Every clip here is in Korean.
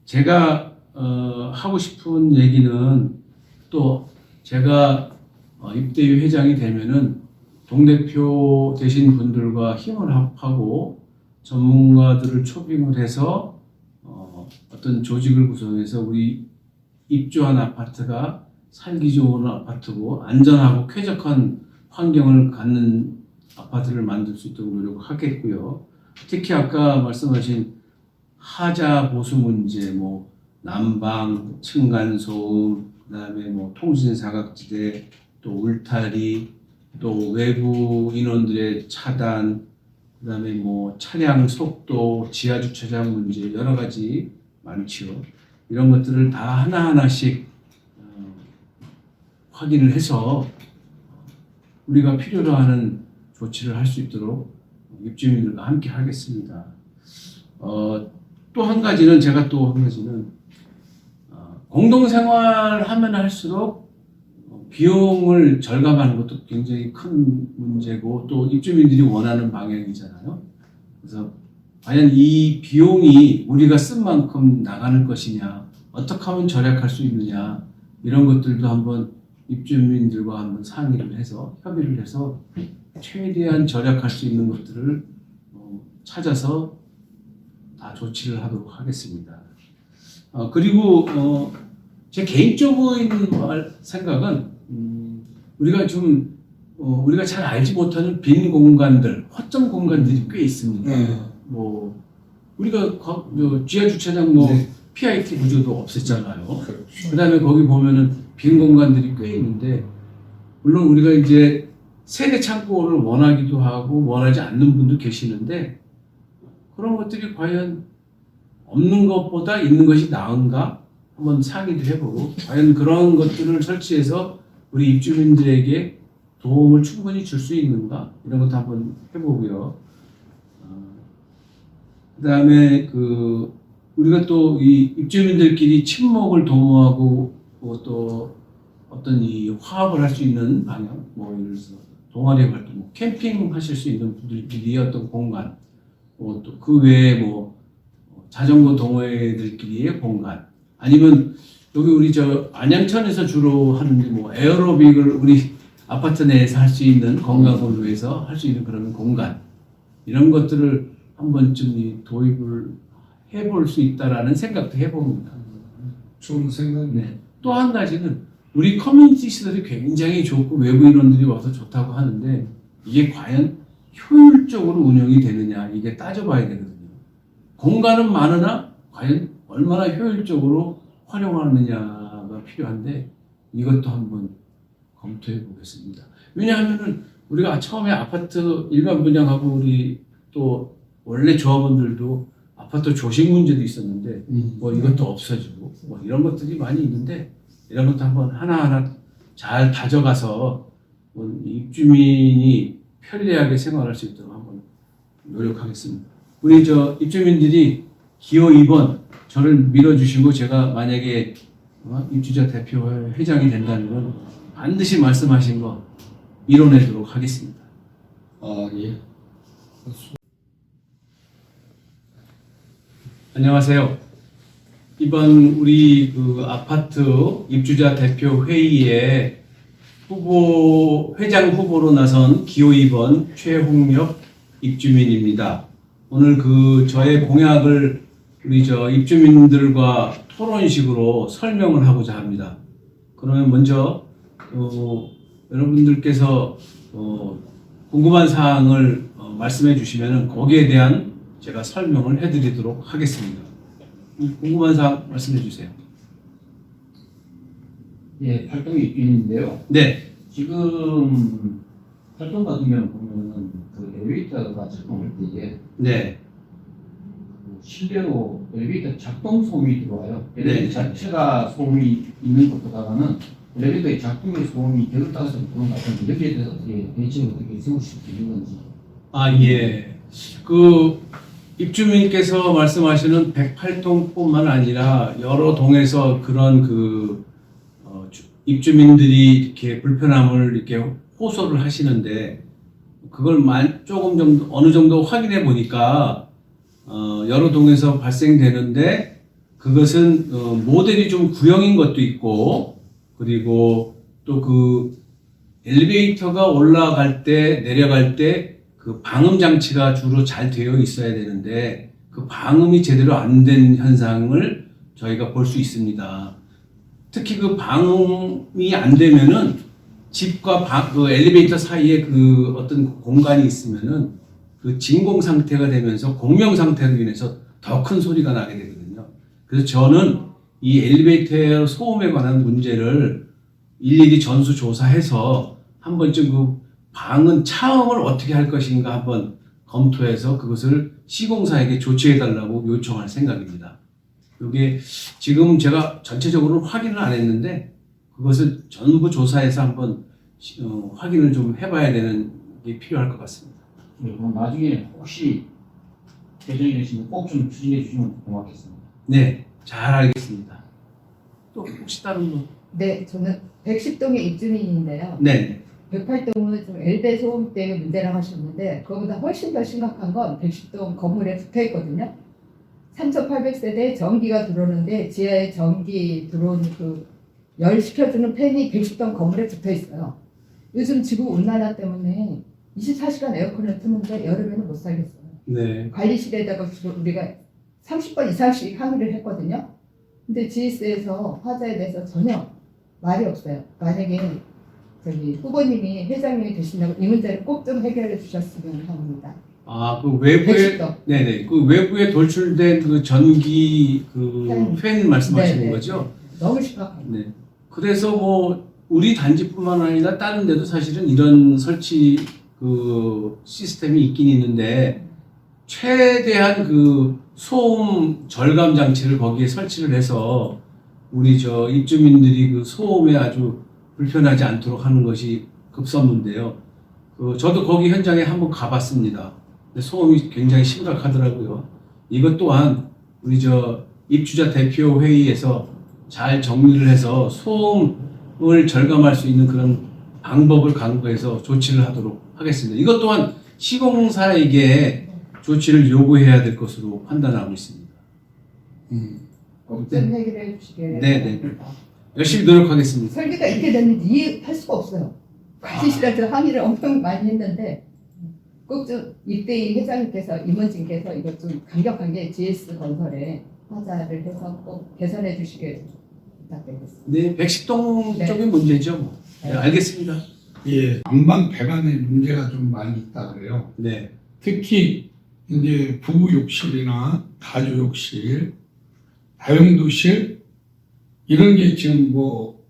제가 하고 싶은 얘기는 또 제가 입대위 회장이 되면은 동대표 되신 분들과 힘을 합하고 전문가들을 초빙을 해서 어떤 조직을 구성해서 우리 입주한 아파트가 살기 좋은 아파트고 안전하고 쾌적한 환경을 갖는 아파트를 만들 수 있도록 노력하겠고요. 특히 아까 말씀하신 하자 보수 문제, 뭐 난방, 층간소음, 그다음에 뭐 통신 사각지대, 또 울타리, 또 외부 인원들의 차단, 그다음에 뭐 차량 속도, 지하 주차장 문제 여러 가지 많지요. 이런 것들을 다 하나하나씩 확인을 해서 우리가 필요로 하는 조치를 할 수 있도록 입주민들과 함께 하겠습니다. 또 한 가지는 제가 또 한 가지는 공동생활 하면 할수록 비용을 절감하는 것도 굉장히 큰 문제고 또 입주민들이 원하는 방향이잖아요. 그래서 과연 이 비용이 우리가 쓴 만큼 나가는 것이냐, 어떻게 하면 절약할 수 있느냐, 이런 것들도 한번 입주민들과 한번 상의를 해서 협의를 해서 최대한 절약할 수 있는 것들을 찾아서 다 조치를 하도록 하겠습니다. 그리고 제 개인적인 생각은 우리가 좀 우리가 잘 알지 못하는 빈 공간들, 허점 공간들이 꽤 있습니다. 뭐 우리가 지하 주차장 네. PIT 구조도 없앴잖아요. 그다음에 거기 보면은 빈 공간들이 꽤 있는데 물론 우리가 이제 세대 창고를 원하기도 하고 원하지 않는 분도 계시는데 그런 것들이 과연 없는 것보다 있는 것이 나은가 한번 상의도 해보고 과연 그런 것들을 설치해서 우리 입주민들에게 도움을 충분히 줄 수 있는가 이런 것도 한번 해보고요. 그다음에 우리가 또 이 입주민들끼리 친목을 도모하고 또 어떤 이 화합을 할 수 있는 방향, 뭐 예를 들어서 동아리 활동, 캠핑 하실 수 있는 분들끼리 어떤 공간, 또 그 외에 뭐 자전거 동호회들끼리의 공간, 아니면 여기 우리 안양천에서 주로 하는 뭐 에어로빅을 우리 아파트 내에서 할 수 있는 건강을 위해서 할 수 있는 그런 공간, 이런 것들을 한 번쯤 도입을 해볼 수 있다라는 생각도 해봅니다. 좋은 생각이네. 네. 또 한 가지는 우리 커뮤니티 시설이 굉장히 좋고 외부 인원들이 와서 좋다고 하는데 이게 과연 효율적으로 운영이 되느냐 이게 따져봐야 되거든요. 공간은 많으나 과연 얼마나 효율적으로 활용하느냐가 필요한데 이것도 한번 검토해 보겠습니다. 왜냐하면은 우리가 처음에 아파트 일반 분양하고 우리 또 원래 조합원들도 아파트 조식 문제도 있었는데 뭐 이것도 없어지고 뭐 이런 것들이 많이 있는데 이런 것도 한번 하나하나 잘 다져가서 입주민이 편리하게 생활할 수 있도록 한번 노력하겠습니다. 우리 입주민들이 기호 2번 저를 밀어주시고 제가 만약에 입주자 대표 회장이 된다면 반드시 말씀하신 거 이뤄내도록 하겠습니다. 예. 안녕하세요. 이번 우리 아파트 입주자 대표 회의에 회장 후보로 나선 기호 2번 최홍엽 입주민입니다. 오늘 저의 공약을 우리 입주민들과 토론식으로 설명을 하고자 합니다. 그러면 먼저 여러분들께서 궁금한 사항을 말씀해 주시면 거기에 대한 제가 설명을 해드리도록 하겠습니다. 궁금한 사항 말씀해 주세요. 예, 활동 입주인인데요. 네. 지금 활동 같은 경우 보면은 엘리베이터가 작동할 때에 네. 실내로 엘리베이터 작동 소음이 들어와요. 엘리베이터 네. 자체가 소음이 있는 것보다는 엘리베이터의 작동의 소음이 덜 따라서 그런 것 같은데 여기에 대해서 어떻게 대책을 어떻게 세우실 수 있는 건지. 예. 입주민께서 말씀하시는 108동뿐만 아니라 여러 동에서 그런 입주민들이 이렇게 불편함을 이렇게 호소를 하시는데 그걸 조금 정도 어느 정도 확인해 보니까 여러 동에서 발생되는데 그것은 모델이 좀 구형인 것도 있고, 그리고 또 그 엘리베이터가 올라갈 때 내려갈 때 그 방음 장치가 주로 잘 되어 있어야 되는데 그 방음이 제대로 안 된 현상을 저희가 볼 수 있습니다. 특히 그 방음이 안 되면은 집과 그 엘리베이터 사이에 그 어떤 공간이 있으면은 그 진공 상태가 되면서 공명 상태로 인해서 더 큰 소리가 나게 되거든요. 그래서 저는 이 엘리베이터 소음에 관한 문제를 일일이 전수조사해서 한 번쯤 그 방은 차음을 어떻게 할 것인가 한번 검토해서 그것을 시공사에게 조치해 달라고 요청할 생각입니다. 이게 지금 제가 전체적으로 확인을 안 했는데 그것을 전부 조사해서 한번 확인을 좀 해봐야 되는 게 필요할 것 같습니다. 네, 그럼 나중에 혹시 개정이 되시면 꼭 좀 추진해 주시면 고맙겠습니다. 네, 잘 알겠습니다. 또 혹시 다른 분? 네, 저는 110동의 입주민인데요. 네, 108동은 좀 엘베 소음 때문에 문제라고 하셨는데 그거보다 훨씬 더 심각한 건 110동 건물에 붙어 있거든요. 3,800세대에 전기가 들어오는데 지하에 전기 들어오는 그 열 식혀주는 팬이 110동 건물에 붙어 있어요. 요즘 지구 온난화 때문에 24시간 에어컨을 트는데 여름에는 못 살겠어요. 네, 관리실에다가 주로 우리가 30번 이상씩 항의를 했거든요. 근데 GS에서 화자에 대해서 전혀 말이 없어요. 만약에 저기 후보님이 회장님이 되신다고 이 문제를 꼭 좀 해결해 주셨으면 합니다. 아, 그 외부에 110동. 네네, 그 외부에 돌출된 그 전기 그 팬 말씀하시는 네네. 거죠? 너무 심각합니다. 네. 그래서 뭐 우리 단지뿐만 아니라 다른 데도 사실은 이런 설치 그 시스템이 있긴 있는데 최대한 그 소음 절감 장치를 거기에 설치를 해서 우리 저 입주민들이 그 소음에 아주 불편하지 않도록 하는 것이 급선무인데요. 그 저도 거기 현장에 한번 가봤습니다. 근데 소음이 굉장히 심각하더라고요. 이것 또한 우리 저 입주자 대표 회의에서 잘 정리를 해서 소음을 절감할 수 있는 그런 방법을 강구해서 조치를 하도록 하겠습니다. 이것 또한 시공사에게 조치를 요구해야 될 것으로 판단하고 있습니다. 꼭 좀 해결해 주시길 네네. 바랍니다. 열심히 노력하겠습니다. 설계가 이렇게 됐는지 이해할 수가 없어요. 관리실에서 항의를 엄청 많이 했는데 꼭 좀 이때의 회장님께서 임원진께서 이것 좀 강력하게 GS 건설에 하자를 해서 꼭 개선해 주시길 부탁드리겠습니다. 네, 백식동 네. 쪽의 문제죠. 뭐. 네, 알겠습니다. 예, 난방 배관에 문제가 좀 많이 있다 그래요. 네, 특히 이제 부부 욕실이나 가주 욕실, 다용도실 이런 게 지금 뭐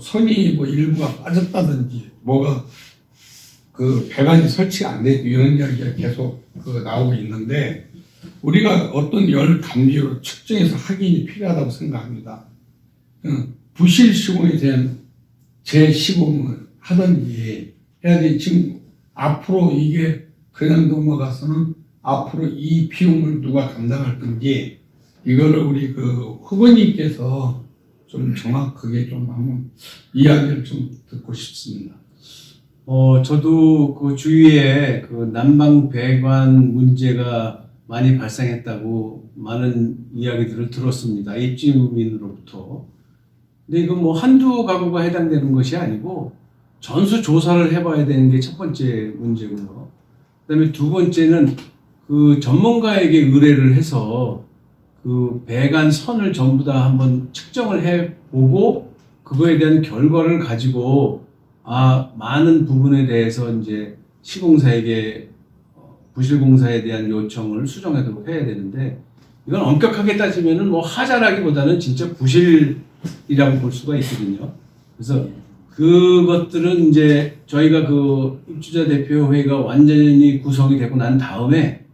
선이 뭐 일부가 빠졌다든지 뭐가 그 배관이 설치가 안 되고 이런 이야기가 계속 그 나오고 있는데 우리가 어떤 열 감지로 측정해서 확인이 필요하다고 생각합니다. 부실 시공에 대한 재시공을 하든지 해야 돼. 지금 앞으로 이게 그냥 넘어가서는 앞으로 이 비용을 누가 감당할 건지 이거를 우리 그 후보님께서 좀 정확하게 좀 한번 이야기를 좀 듣고 싶습니다. 저도 그 주위에 그 난방 배관 문제가 많이 발생했다고 많은 이야기들을 들었습니다. 입주민으로부터. 근데 이건 뭐 한두 가구가 해당되는 것이 아니고 전수 조사를 해봐야 되는 게 첫 번째 문제고요. 그다음에 두 번째는 그 전문가에게 의뢰를 해서 그 배관 선을 전부 다 한번 측정을 해보고 그거에 대한 결과를 가지고 많은 부분에 대해서 이제 시공사에게 부실공사에 대한 요청을 수정하도록 해야 되는데 이건 엄격하게 따지면은 뭐 하자라기보다는 진짜 부실이라고 볼 수가 있거든요. 그래서 그것들은 이제 저희가 그 입주자 대표 회의가 완전히 구성이 되고 난 다음에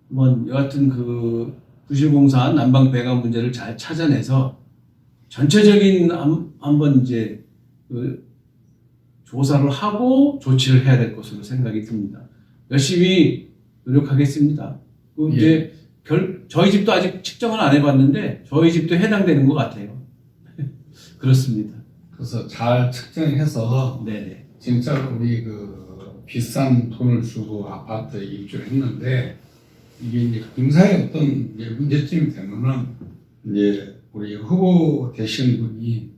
뭐 여하튼 그 부실공사 난방 배관 문제를 잘 찾아내서 전체적인 한번 이제 그 조사를 하고 조치를 해야 될 것으로 생각이 듭니다. 열심히 노력하겠습니다. 그 이제 저희 집도 아직 측정은 안 해봤는데 저희 집도 해당되는 것 같아요. 그렇습니다. 그래서 잘 측정해서 네네. 진짜로 우리 그 비싼 돈을 주고 아파트에 입주를 했는데 이게 이제 공사에 어떤 이제 문제점이 되면은 이제 우리 후보 되신 분이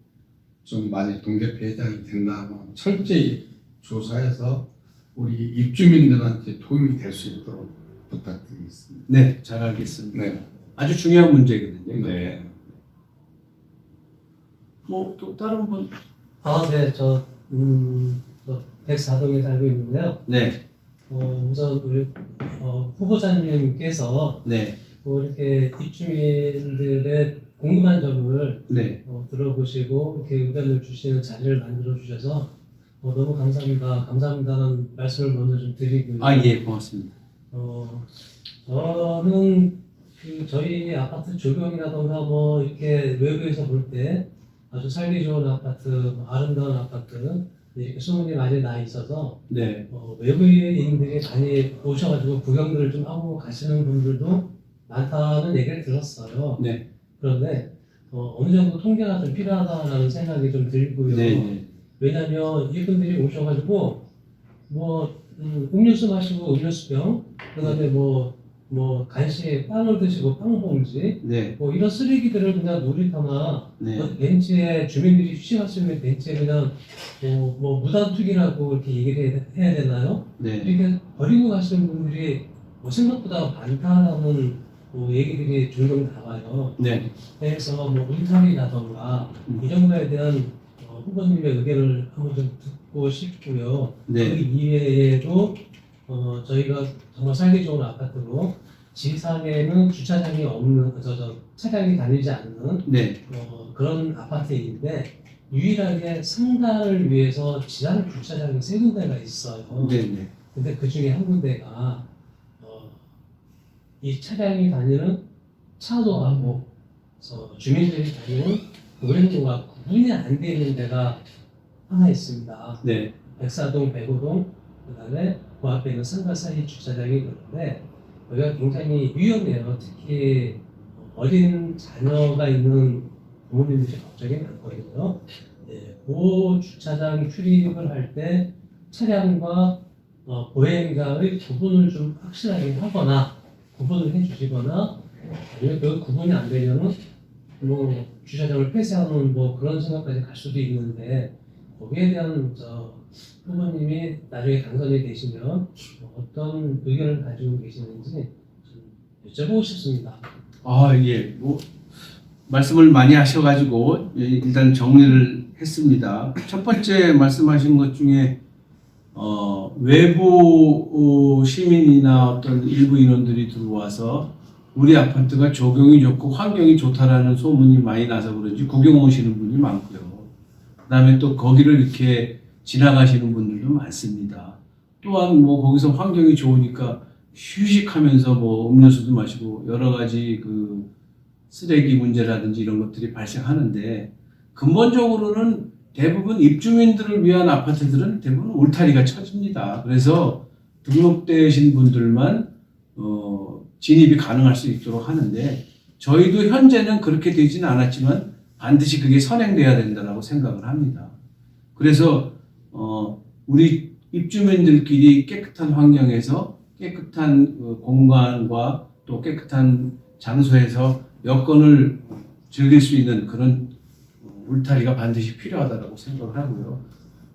좀 만약 동대표 회장이 된다면 철저히 조사해서 우리 입주민들한테 도움이 될 수 있도록 부탁드리겠습니다. 네, 잘 알겠습니다. 네. 아주 중요한 문제거든요. 이거. 네. 뭐 또 다른 분? 네, 저 104동에 살고 있는데요. 네, 우선 우리 후보자님께서 네, 이렇게 입주민들의 궁금한 점을 네. 들어보시고 이렇게 의견을 주시는 자리를 만들어 주셔서 너무 감사합니다. 감사합니다는 말씀을 먼저 좀 드리고요. 예, 고맙습니다. 저는 저희 아파트 조경이라던가 뭐 이렇게 외부에서 볼 때 아주 살기 좋은 아파트, 아름다운 아파트 이렇게 소문이 많이 나 있어서 네, 외부인들이 많이 오셔가지고 구경들을 좀 하고 가시는 분들도 많다는 얘기를 들었어요. 네, 그런데 어느 정도 통계가 좀 필요하다라는 생각이 좀 들고요. 네, 왜냐하면 이분들이 오셔가지고 음료수 마시고 음료수병, 그다음에 간식 빵을 드시고 빵봉지, 네, 이런 쓰레기들을 그냥 놀이터나 네, 벤치에 주민들이 휴식할 수 있는 벤치에 그냥 무단투기라고 이렇게 얘기를 해야 되나요? 네, 이렇게 버리고 가시는 분들이 생각보다 많다는 얘기들이 종종 나와요. 네, 그래서 울타리라던가 이런 거에 대한 후보님의 의견을 한번 좀 듣고 싶고요. 그 네, 이외에도 저희가 정말 살기 좋은 아파트로 지상에는 주차장이 없는 차량이 다니지 않는 네, 그런 아파트인데 유일하게 상가를 위해서 지상 주차장이 3군데가 있어요. 네, 네, 근데 그 중에 한 군데가 이 차량이 다니는 차도하고 주민들이 다니는 노ren도가 구분이 안 돼 있는 데가 하나 있습니다. 네, 백사동, 백오동, 그다음에 그 앞에 있는 상가 사이 주차장이 있는데 여기가 굉장히 위험해요. 특히 어린 자녀가 있는 부모님들이 걱정이 많거든요. 그 주차장 출입을 할 때 차량과 보행자의 구분을 좀 확실하게 하거나 구분을 해주시거나 아니면 그 구분이 안 되면은 주차장을 폐쇄하는 그런 생각까지 갈 수도 있는데 거기에 대한 후보님이 나중에 당선이 되시면 어떤 의견을 가지고 계시는지 좀 여쭤보고 싶습니다. 예, 말씀을 많이 하셔가지고 일단 정리를 했습니다. 첫 번째 말씀하신 것 중에 외부 시민이나 어떤 일부 인원들이 들어와서 우리 아파트가 조경이 좋고 환경이 좋다라는 소문이 많이 나서 그런지 구경 오시는 분이 많고요. 그다음에 또 거기를 이렇게 지나가시는 분들도 많습니다. 또한 거기서 환경이 좋으니까 휴식하면서 음료수도 마시고 여러 가지 그 쓰레기 문제라든지 이런 것들이 발생하는데 근본적으로는 대부분 입주민들을 위한 아파트들은 대부분 울타리가 쳐집니다. 그래서 등록되신 분들만 진입이 가능할 수 있도록 하는데 저희도 현재는 그렇게 되지는 않았지만 반드시 그게 선행돼야 된다고 생각을 합니다. 그래서 우리 입주민들끼리 깨끗한 환경에서 깨끗한 공간과 또 깨끗한 장소에서 여건을 즐길 수 있는 그런 울타리가 반드시 필요하다고 생각을 하고요.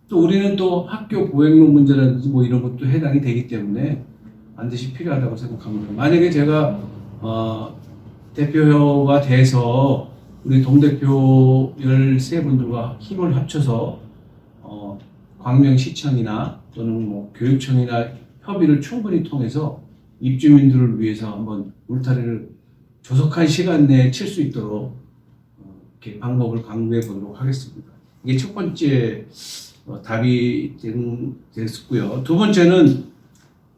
또 우리는 또 학교 보행로 문제라든지 이런 것도 해당이 되기 때문에 반드시 필요하다고 생각합니다. 만약에 제가 대표가 돼서 우리 동대표 13분들과 힘을 합쳐서 광명시청이나 또는 교육청이나 협의를 충분히 통해서 입주민들을 위해서 한번 울타리를 조속한 시간 내에 칠 수 있도록 이렇게 방법을 강구해 보도록 하겠습니다. 이게 첫 번째 답이 됐고요. 두 번째는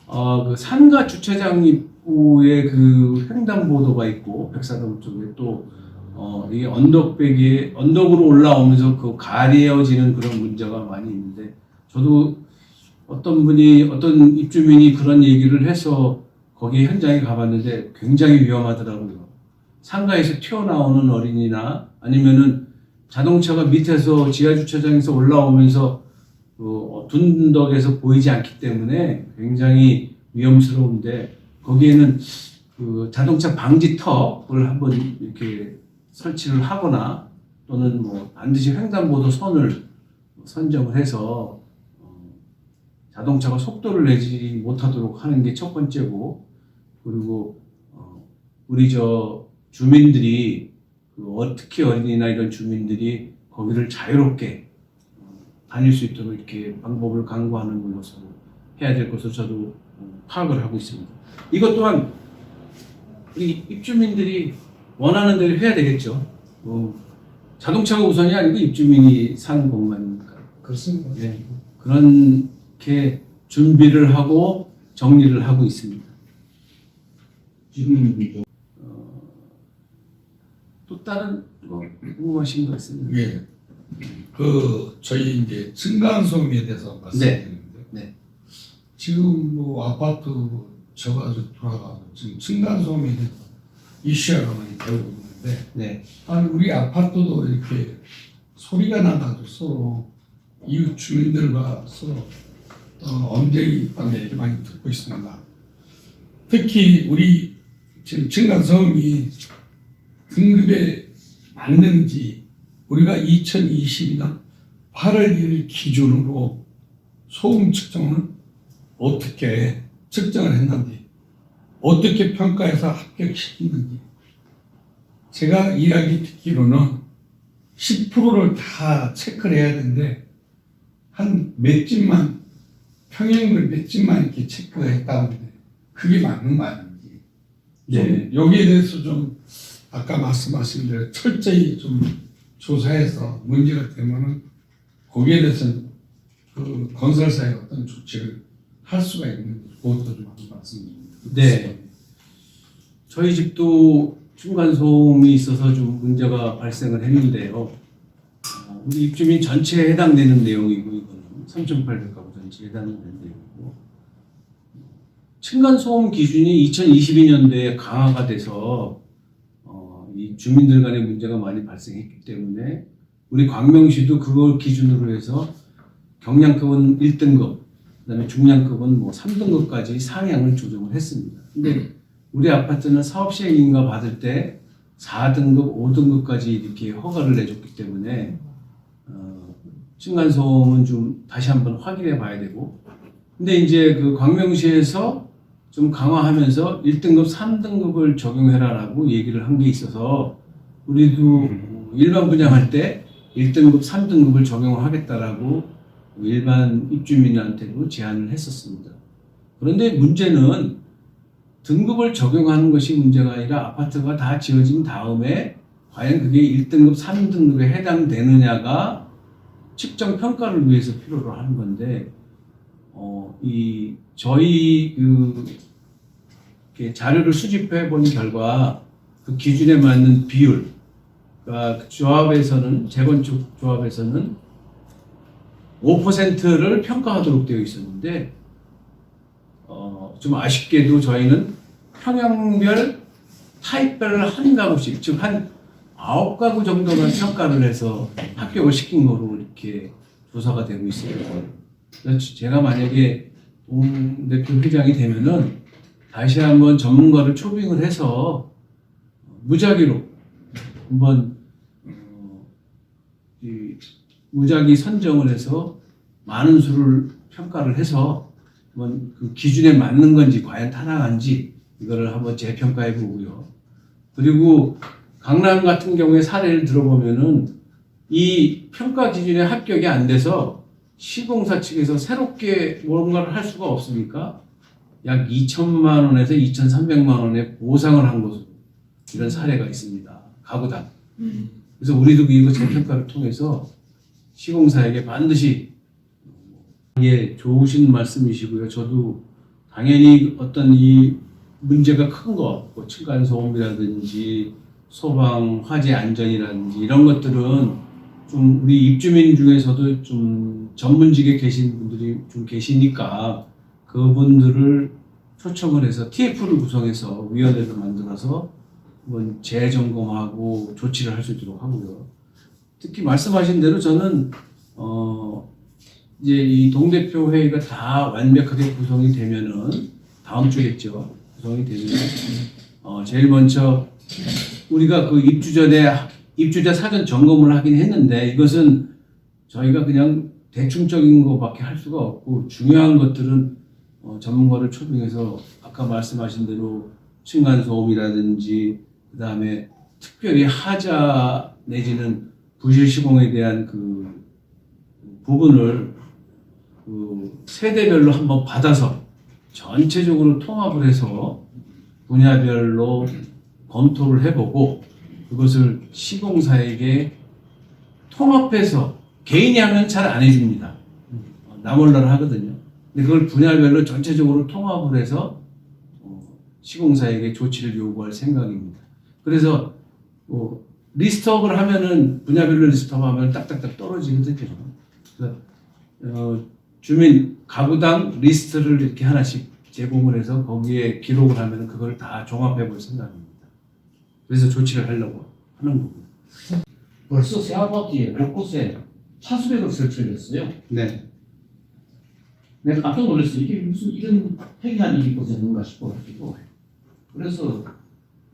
그 상가 주차장 입구에 그 횡단보도가 있고 백사동 쪽에 또 이게 언덕으로 올라오면서 그 가려지는 그런 문제가 많이 있는데 저도 어떤 입주민이 그런 얘기를 해서 거기 현장에 가봤는데 굉장히 위험하더라고요. 상가에서 튀어나오는 어린이나 아니면은 자동차가 밑에서 지하주차장에서 올라오면서 둔덕에서 보이지 않기 때문에 굉장히 위험스러운데 거기에는 그 자동차 방지턱을 한번 이렇게 설치를 하거나 또는 뭐 반드시 횡단보도 선을 선정을 해서 자동차가 속도를 내지 못하도록 하는 게 첫 번째고, 그리고 우리 주민들이 특히 어린이나 이런 주민들이 거기를 자유롭게 다닐 수 있도록 이렇게 방법을 강구하는 것으로 해야 될 것을 저도 파악을 하고 있습니다. 이것 또한 우리 입주민들이 원하는 대로 해야 되겠죠. 자동차가 우선이 아니고 입주민이 사는 곳만이니까. 그렇습니다. 네, 그렇게 준비를 하고 정리를 하고 있습니다. 지금 또 다른 궁금하신 거 있습니까? 예. 저희 이제 층간소음에 대해서 말씀드리는데, 네. 지금 뭐 아파트 저가지고 돌아가고 지금 층간소음에 대해서 이슈가 많이 되고 있는데, 네. 아니 우리 아파트도 이렇게 소리가 나가지고 서로 이웃 주민들과 서로 언쟁이 이렇게 많이 듣고 있습니다. 특히 우리 지금 층간소음이 등급에 맞는지 우리가 2022년 8월 1일 기준으로 소음 측정은 어떻게 측정을 했는지, 어떻게 평가해서 합격시켰는지, 제가 이야기 듣기로는 10%를 다 체크를 해야 되는데 한 몇 집만, 평형을 몇 집만 이렇게 체크했다고 하는데 그게 맞는 거 아닌지, 네. 여기에 대해서 좀 아까 말씀하신 대로 철저히 좀 조사해서 문제가 되면은 거기에 대해서는 그 건설사의 어떤 조치를 할 수가 있는지 그것도 좀 말씀드립니다. 네. 저희 집도 층간소음이 있어서 좀 문제가 발생을 했는데요. 우리 입주민 전체에 해당되는 내용이고, 이거는 3,800가구 전체에 해당되는 내용이고, 층간소음 기준이 2022년도에 강화가 돼서 이 주민들 간의 문제가 많이 발생했기 때문에 우리 광명시도 그걸 기준으로 해서 경량급은 1등급, 그다음에 중량급은 뭐 3등급까지 상향을 조정을 했습니다. 근데 우리 아파트는 사업시행인가 받을 때 4등급, 5등급까지 이렇게 허가를 내줬기 때문에 층간소음은 좀 다시 한번 확인해 봐야 되고, 근데 이제 그 광명시에서 좀 강화하면서 1등급, 3등급을 적용해라라고 얘기를 한 게 있어서 우리도 일반 분양할 때 1등급, 3등급을 적용을 하겠다라고 일반 입주민한테도 제안을 했었습니다. 그런데 문제는 등급을 적용하는 것이 문제가 아니라 아파트가 다 지어진 다음에 과연 그게 1등급, 3등급에 해당되느냐가 측정 평가를 위해서 필요로 하는 건데, 저희 이렇게 자료를 수집해 본 결과 그 기준에 맞는 비율, 그러니까 조합에서는, 재건축 조합에서는 5%를 평가하도록 되어 있었는데, 좀 아쉽게도 저희는 평형별 타입별을 한 가구씩, 즉 한 9가구 정도만 평가를 해서 합격을 시킨 거로 이렇게 조사가 되고 있어요. 그래서 제가 만약에 동 대표 회장이 되면은 다시 한번 전문가를 초빙을 해서 무작위로 한번 무작위 선정을 해서 많은 수를 평가를 해서 한번 그 기준에 맞는 건지 과연 타당한지 이거를 한번 재평가해 보고요. 그리고 강남 같은 경우에 사례를 들어보면은 이 평가 기준에 합격이 안 돼서 시공사 측에서 새롭게 뭔가를 할 수가 없으니까 약 2천만 원에서 2,300만 원의 보상을 한 것으로 이런 사례가 있습니다. 가구당. 그래서 우리도 이거 재평가를 통해서 시공사에게 반드시, 예, 좋으신 말씀이시고요. 저도 당연히 어떤 이 문제가 큰 거, 뭐 층간소음이라든지 소방, 화재 안전이라든지 이런 것들은 좀 우리 입주민 중에서도 좀 전문직에 계신 분들이 좀 계시니까 그분들을 초청을 해서 TF를 구성해서 위원회를 만들어서 한번 재점검하고 조치를 할 수 있도록 하고요. 특히 말씀하신 대로 저는 이제 이 동대표 회의가 다 완벽하게 구성이 되면은 다음 주겠죠. 구성이 되면 제일 먼저 우리가 그 입주 전에 입주자 사전 점검을 하긴 했는데 이것은 저희가 그냥 대충적인 것밖에 할 수가 없고 중요한 것들은 전문가를 초빙해서 아까 말씀하신 대로 층간소음이라든지 그다음에 특별히 하자 내지는 부실 시공에 대한 그 부분을 그 세대별로 한번 받아서 전체적으로 통합을 해서 분야별로 검토를 해보고 그것을 시공사에게 통합해서 개인이 하면 잘 안 해줍니다. 나몰라라 하거든요. 근데 그걸 분야별로 전체적으로 통합을 해서 시공사에게 조치를 요구할 생각입니다. 그래서 리스트업을 하면은 분야별로 리스트업하면 딱딱딱 떨어지거든요. 그래서 주민 가구당 리스트를 이렇게 하나씩 제공을 해서 거기에 기록을 하면 그걸 다 종합해 볼 생각입니다. 그래서 조치를 하려고 하는 거고요. 벌써 새 아파트에 곳곳에 차수백을 설치를 했어요. 네. 내가 깜짝 놀랐어요. 이게 무슨 이런 회개한 일이 있었는가 싶어가지고. 그래서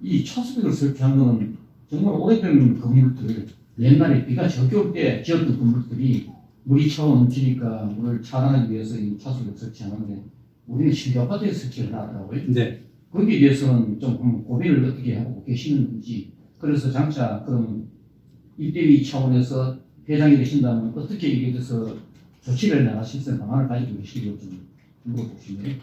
이 차수백을 설치한 건 정말 오래된 건물들, 옛날에 비가 적게 올 때 지었던 건물들이 물이 차고 넘치니까 물을 차단하기 위해서 이 차수백을 설치하는데 우리는 신규 아파트에 설치를 하더라고요. 네. 거기에 대해서는 좀 고민을 어떻게 하고 계시는지, 그래서 장차 그럼 입대위 차원에서 회장이 되신다면 어떻게 이에 대해서 조치를 나가실 수 있는 방안을 가지고 계시기로 좀 물어보시네요.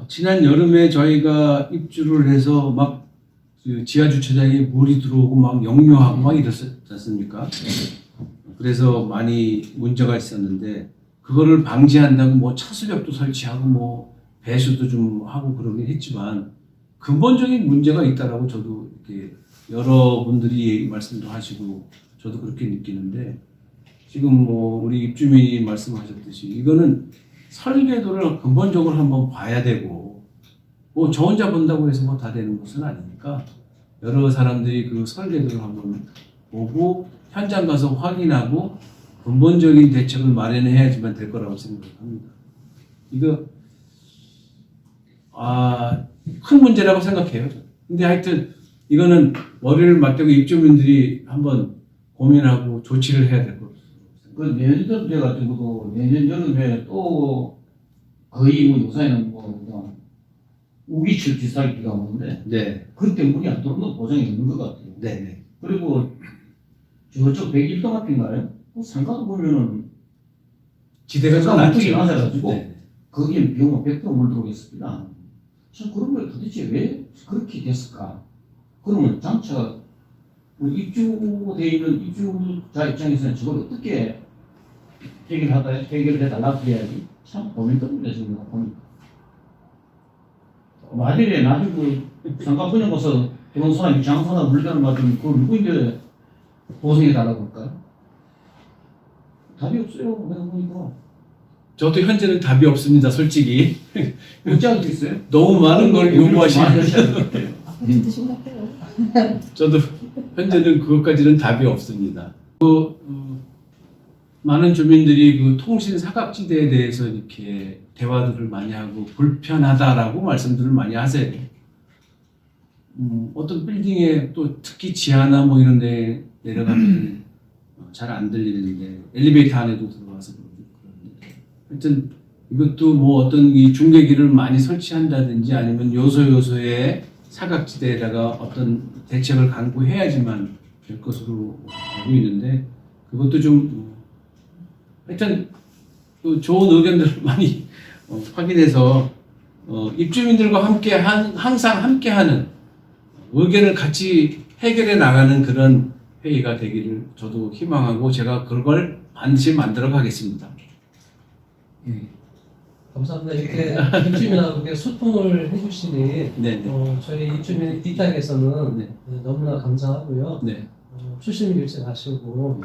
지난 여름에 저희가 입주를 해서 막그 지하 주차장에 물이 들어오고 막 역류하고 막 이랬었지 않습니까? 그래서 많이 문제가 있었는데 그거를 방지한다고 뭐 차수벽도 설치하고 뭐 배수도 좀 하고 그러긴 했지만 근본적인 문제가 있다라고 저도 이렇게 여러분들이 말씀도 하시고 저도 그렇게 느끼는데 지금 뭐 우리 입주민이 말씀하셨듯이 이거는 설계도를 근본적으로 한번 봐야 되고 뭐 저 혼자 본다고 해서 뭐 다 되는 것은 아니니까 여러 사람들이 그 설계도를 한번 보고 현장 가서 확인하고 근본적인 대책을 마련해야지만 될 거라고 생각합니다. 이거 큰 문제라고 생각해요. 근데 하여튼 이거는 머리를 맞대고 입주민들이 한번 고민하고 조치를 해야 될 것 같아요. 그 내년 돼가지고도 내년 여름에 또 거의 뭐 요새는 뭐 그냥 우기칠 비슷하게 비가 오는데 네, 그때 물이 안 들어오는 건 보장이 없는 것 같아요. 네, 네. 그리고 저쪽 101동 앞인가요? 상가도 보면은 지대가 좀 높게 낮죠. 낮아가지고 네. 거기에 비용은 100%물 들어오겠습니다. 참 그런 걸 도대체 왜 그렇게 됐을까? 그러면 장차 우리 입주돼 있는 입주자 입장에서는 저걸 어떻게 해결을 해달라고 해야지 참 고민됩니다 지금 보니까. 만일에 나중에 그 상가 분양가서 그런 사람이 장사나 물건을 맞으면 그걸 누구인데 보상해달라고 할까요? 답이 없어요. 내가 보니까. 저도 현재는 답이 없습니다. 솔직히 어찌하고 있어요? 너무 많은 걸 요구하시는 아파트도 심각해요. 저도 현재는 그것까지는 답이 없습니다. 많은 주민들이 그 통신 사각지대에 대해서 이렇게 대화들을 많이 하고 불편하다라고 말씀들을 많이 하세요. 어떤 빌딩에 또 특히 지하나 뭐 이런 데 내려가면 잘 안 들리는데 엘리베이터 안에도 들어가서 그러는데 하여튼 이것도 뭐 어떤 이 중계기를 많이 설치한다든지 아니면 요소요소의 사각지대에다가 어떤 대책을 강구해야지만 될 것으로 알고 있는데 그것도 좀 하여튼 그 좋은 의견들을 많이 확인해서 입주민들과 항상 함께하는 의견을 같이 해결해 나가는 그런 회의가 되기를 저도 희망하고 제가 그걸 반드시 만들어 가겠습니다. 감사합니다. 이렇게 입주민하고 이렇게 소통을 해주시니 네. 저희 입주민 입장에서는 네. 너무나 감사하고요. 네. 초심 일치하시고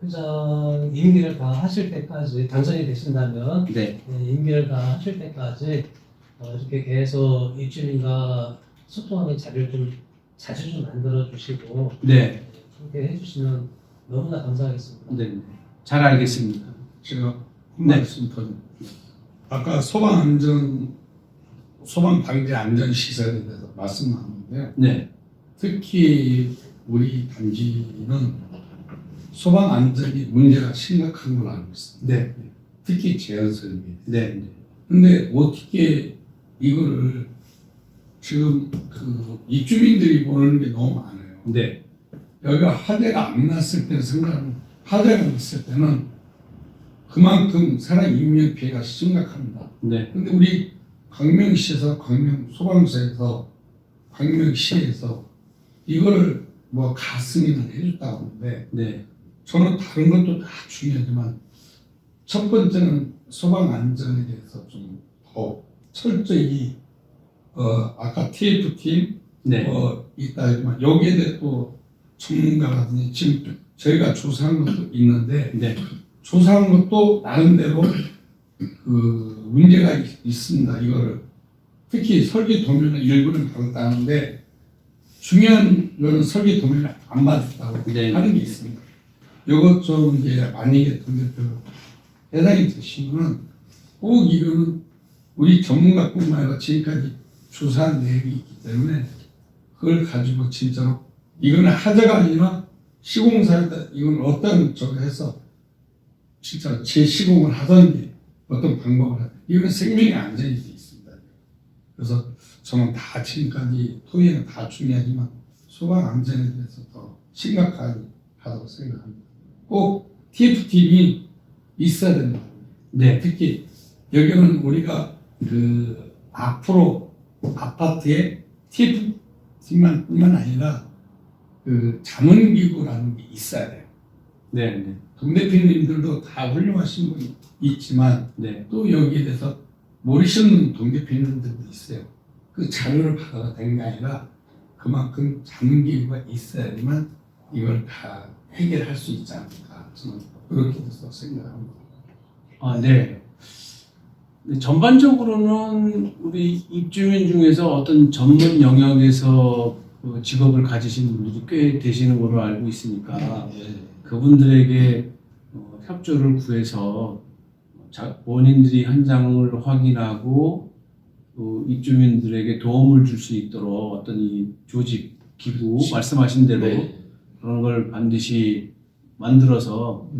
회장 임기를 다 하실 때까지 당선이 되신다면 네. 임기를 다 하실 때까지 이렇게 계속 입주민과 소통하는 자리를 좀 자주 좀 만들어 주시고 네. 그렇게 해주시면 너무나 감사하겠습니다. 네. 잘 알겠습니다. 제가 한 네. 말씀 더. 아까 소방 방지 안전 시설에 대해서 말씀하는데 네. 특히 우리 단지는 소방 안전이 문제가 심각한 걸로 알고 있습니다. 네. 특히 제한설비. 네. 근데 어떻게 이거를 지금 그 입주민들이 보는 게 너무 많아요. 네. 여기가 화재가 안 났을 때 생각하면 화재가 났을 때는 그만큼 사람 인명 피해가 심각합니다. 네. 근데 우리 광명시에서 광명소방서에서 광명시에서 이거를 뭐 가승인을 해줬다고 하는데 네. 저는 다른 것도 다 중요하지만 첫 번째는 소방 안전에 대해서 좀 더 철저히 아까 TF팀 네. 있다 하지만 여기에 대해 또 전문가라든지 지금 저희가 조사한 것도 있는데 네. 조사한 것도 나름대로 그 문제가 있습니다. 이거를 특히 설계 도면을 일부는 받았다는데 중요한 거는 설계 도면을 안 받았다고 네. 하는 게 있습니다. 이것 좀 이제 만약에 동대표 해당이 되시면은 꼭 이거는 우리 전문가뿐만 아니라 지금까지 조사한 내용이 있기 때문에 그걸 가지고 진짜로 이거는 하자가 아니라 시공사에다 이건 어떤 저거 해서 진짜 재시공을 하든지 어떤 방법을 하든 이거는 생명의 안전이 돼 있습니다. 그래서 저는 다 지금까지 토의는 다 중요하지만 소방 안전에 대해서 더 심각하다고 생각합니다. 꼭 TF팀이 있어야 된다. 네. 특히 여기는 우리가 그 앞으로 아파트에 TF팀만뿐만 아니라 그 자문기구라는 게 있어야 돼요. 네. 네. 동 대표님들도 다 훌륭하신 분이 있지만 네. 또 여기에 대해서 모르시는 동 대표님들도 있어요. 그 자료를 받아가 된 게 아니라 그만큼 자문기구가 있어야지만 이걸 다 해결할 수 있지 않을까 저는 그렇게 해서 생각합니다. 아, 네. 근데 전반적으로는 우리 입주민 중에서 어떤 전문 영역에서 그 직업을 가지신 분들이 꽤 되시는 걸로 알고 있으니까 그분들에게 협조를 구해서 본인들이 현장을 확인하고 또 입주민들에게 도움을 줄 수 있도록 어떤 이 조직, 기구 말씀하신 대로 그런 걸 반드시 만들어서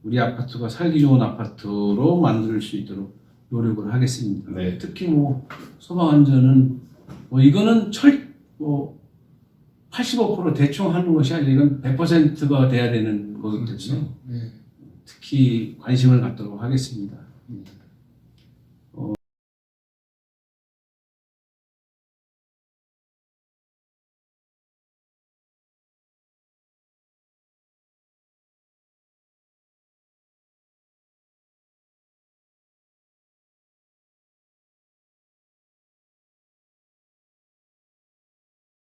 우리 아파트가 살기 좋은 아파트로 만들 수 있도록 노력을 하겠습니다. 네. 특히 뭐 소방 안전은 뭐 이거는 85% 대충 하는 것이 아니라 이건 100%가 돼야 되는 거기 때문에 그렇죠. 네. 특히 관심을 갖도록 하겠습니다.